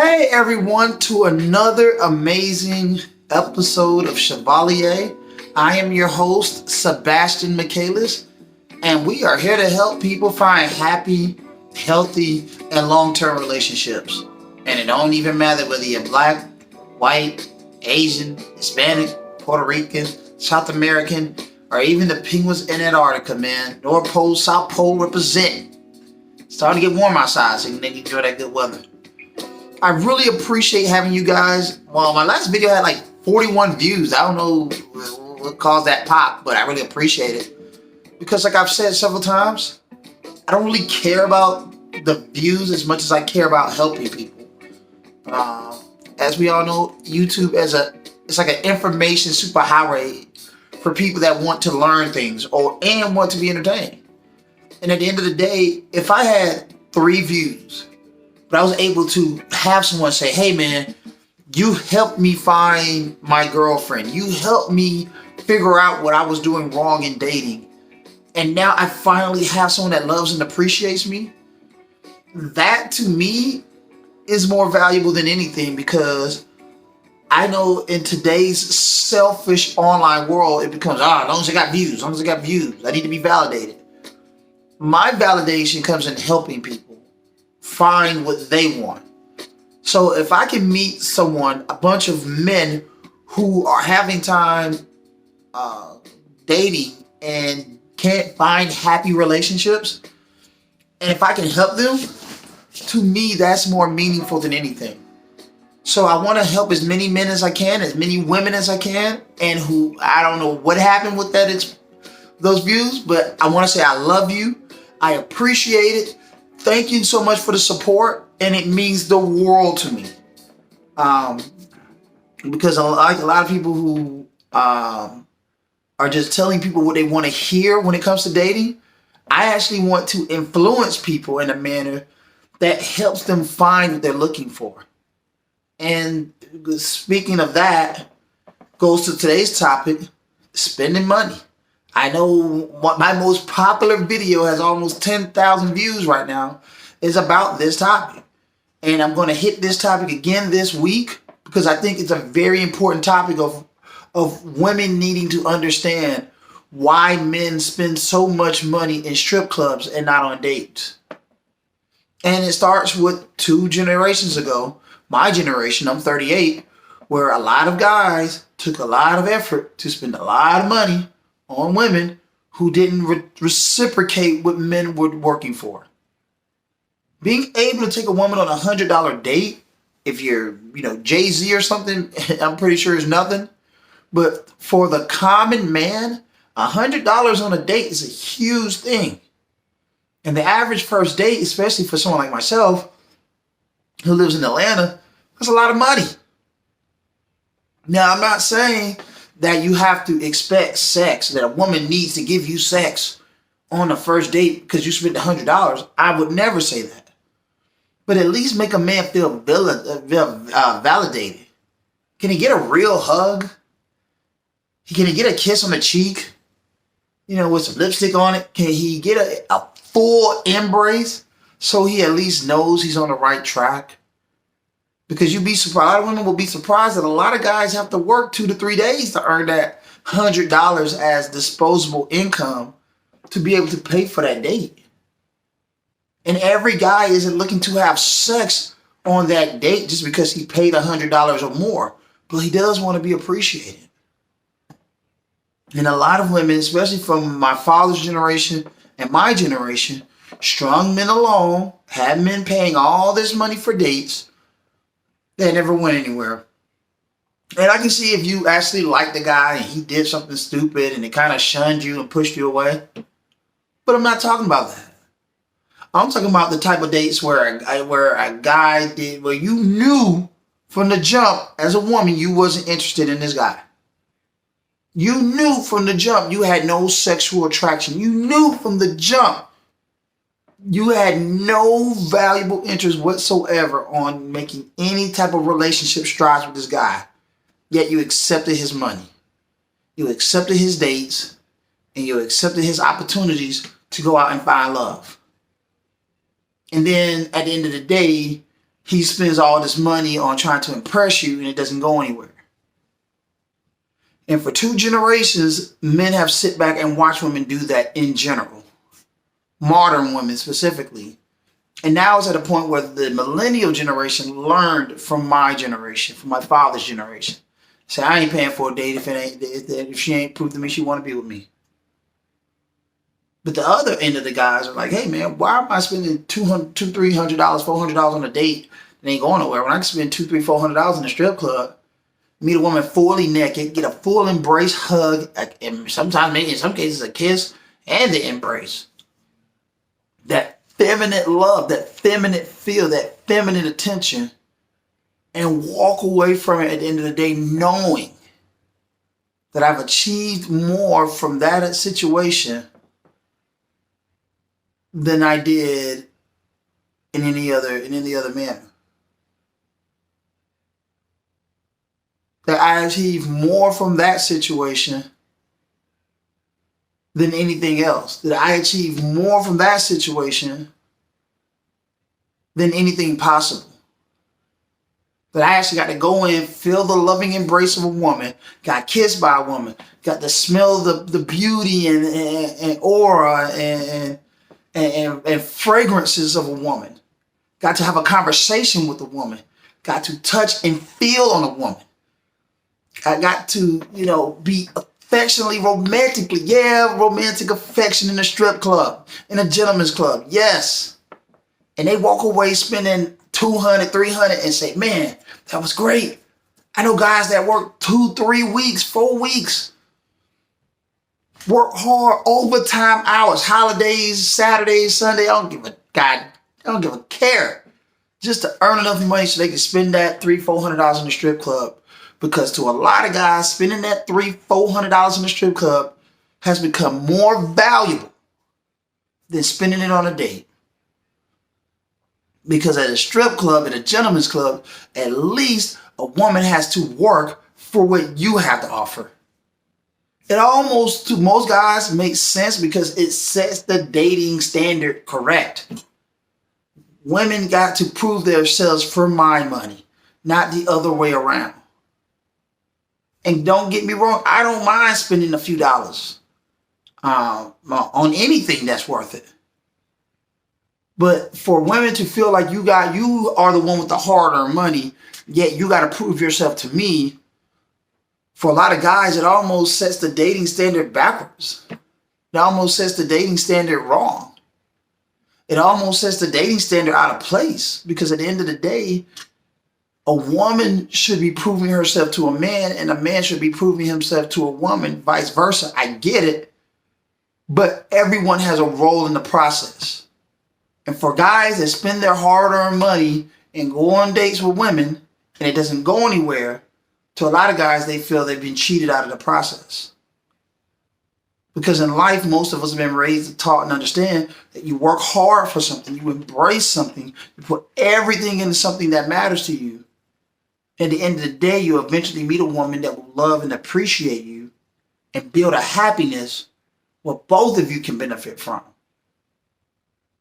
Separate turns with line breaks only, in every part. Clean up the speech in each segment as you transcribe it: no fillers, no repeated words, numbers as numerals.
Hey everyone, to another amazing episode of Chevalier. I am your host, Sebastian Michaelis, and we are here to help people find happy, healthy, and long-term relationships. And it don't even matter whether you're black, white, Asian, Hispanic, Puerto Rican, South American, or even the penguins in Antarctica, man. North Pole, South Pole represent. It's starting to get warm outside, so you can enjoy that good weather. I really appreciate having you guys. Well, my last video had like 41 views. I don't know what caused that pop, but I really appreciate it. Because like I've said several times, I don't really care about the views as much as I care about helping people. As we all know, YouTube it's like an information superhighway for people that want to learn things and want to be entertained. And at the end of the day, if I had 3 views, but I was able to have someone say, hey man, you helped me find my girlfriend. You helped me figure out what I was doing wrong in dating. And now I finally have someone that loves and appreciates me. That to me is more valuable than anything, because I know in today's selfish online world, it becomes, as long as I got views, I need to be validated. My validation comes in helping people find what they want. So if I can meet someone, a bunch of men who are having time dating and can't find happy relationships, and if I can help them, to me that's more meaningful than anything. So I want to help as many men as I can, as many women as I can, and who, I don't know what happened with those views, but I want to say I love you. I appreciate it. Thank you so much for the support, and it means the world to me. Because a lot of people who are just telling people what they want to hear when it comes to dating, I actually want to influence people in a manner that helps them find what they're looking for. And speaking of that, goes to today's topic, spending money. I know my most popular video has almost 10,000 views right now, is about this topic. And I'm going to hit this topic again this week because I think it's a very important topic of women needing to understand why men spend so much money in strip clubs and not on dates. And it starts with 2 generations ago, my generation, I'm 38, where a lot of guys took a lot of effort to spend a lot of money on women who didn't reciprocate what men were working for. Being able to take a woman on $100 date, if you're, Jay-Z or something, I'm pretty sure is nothing. But for the common man, $100 on a date is a huge thing. And the average first date, especially for someone like myself, who lives in Atlanta, that's a lot of money. Now, I'm not saying that you have to expect sex, that a woman needs to give you sex on the first date because you spent $100. I would never say that. But at least make a man feel validated. Can he get a real hug? Can he get a kiss on the cheek? With some lipstick on it? Can he get a full embrace so he at least knows he's on the right track? Because you'd be surprised, a lot of women will be surprised that a lot of guys have to work 2 to 3 days to earn that $100 as disposable income to be able to pay for that date. And every guy isn't looking to have sex on that date just because he paid $100 or more, but he does want to be appreciated. And a lot of women, especially from my father's generation and my generation, strung men along, had men paying all this money for dates. They never went anywhere. And I can see if you actually like the guy and he did something stupid and it kind of shunned you and pushed you away. But I'm not talking about that. I'm talking about the type of dates where a guy did, where you knew from the jump as a woman you wasn't interested in this guy. You knew from the jump you had no sexual attraction. You knew from the jump you had no valuable interest whatsoever on making any type of relationship strides with this guy. Yet you accepted his money. You accepted his dates. And you accepted his opportunities to go out and find love. And then at the end of the day, he spends all this money on trying to impress you and it doesn't go anywhere. And for 2 generations, men have sit back and watched women do that in general. Modern women specifically. And now it's at a point where the millennial generation learned from my generation, from my father's generation. Say, I ain't paying for a date if she ain't proved to me she want to be with me. But the other end of the guys are like, hey man, why am I spending $200, $300, $400 on a date that ain't going nowhere when I can spend $200, $300, $400 in a strip club, meet a woman fully naked, get a full embrace, hug, and sometimes maybe in some cases a kiss and the embrace. That feminine love, that feminine feel, that feminine attention, and walk away from it at the end of the day knowing that I've achieved more from that situation than I did in any other manner. That I achieved more from that situation than anything else. That I achieved more from that situation than anything possible. That I actually got to go in, feel the loving embrace of a woman, got kissed by a woman, got to smell the beauty and aura and fragrances of a woman, got to have a conversation with a woman, got to touch and feel on a woman. I got to, be affectionately, romantically, romantic affection in a strip club, in a gentleman's club, yes. And they walk away spending $200, $300 and say, man, that was great. I know guys that work 2, 3 weeks, 4 weeks, work hard, overtime hours, holidays, Saturdays, Sunday. I don't give a care. Just to earn enough money so they can spend that $300, $400 in the strip club. Because to a lot of guys, spending that $300, $400 in the strip club has become more valuable than spending it on a date. Because at a strip club, at a gentleman's club, at least a woman has to work for what you have to offer. It almost, to most guys, makes sense because it sets the dating standard correct. Women got to prove themselves for my money, not the other way around. And don't get me wrong, I don't mind spending a few dollars on anything that's worth it. But for women to feel like you are the one with the hard-earned money, yet you got to prove yourself to me, for a lot of guys, it almost sets the dating standard backwards. It almost sets the dating standard wrong. It almost sets the dating standard out of place. Because at the end of the day, a woman should be proving herself to a man and a man should be proving himself to a woman, vice versa. I get it. But everyone has a role in the process. And for guys that spend their hard-earned money and go on dates with women and it doesn't go anywhere, to a lot of guys, they feel they've been cheated out of the process. Because in life, most of us have been raised, taught, and understand that you work hard for something, you embrace something, you put everything into something that matters to you. At the end of the day, you eventually meet a woman that will love and appreciate you and build a happiness where both of you can benefit from.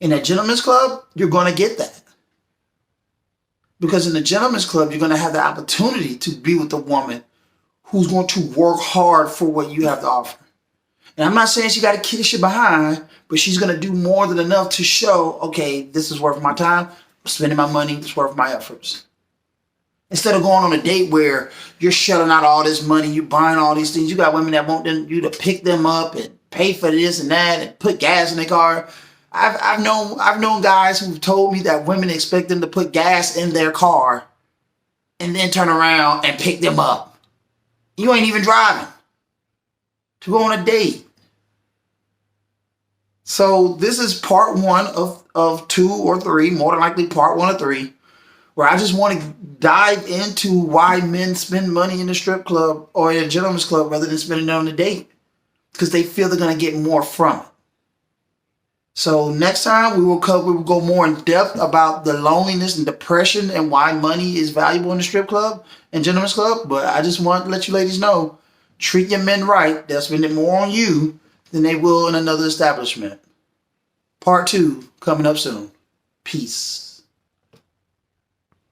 In a gentleman's club, you're going to get that. Because in the gentleman's club, you're going to have the opportunity to be with a woman who's going to work hard for what you have to offer. And I'm not saying she got to kiss you behind, but she's going to do more than enough to show, okay, this is worth my time, I'm spending my money, it's worth my efforts. Instead of going on a date where you're shelling out all this money, you're buying all these things, you got women that want you to pick them up and pay for this and that and put gas in their car. I've known guys who've told me that women expect them to put gas in their car and then turn around and pick them up. You ain't even driving to go on a date. So this is part 1 of 2 or 3, more than likely part 1 or 3, where I just want to dive into why men spend money in the strip club or in a gentleman's club rather than spending it on a date. Because they feel they're going to get more from it. So next time we will go more in depth about the loneliness and depression and why money is valuable in the strip club and gentleman's club. But I just want to let you ladies know, treat your men right. They'll spend it more on you than they will in another establishment. Part 2 coming up soon. Peace.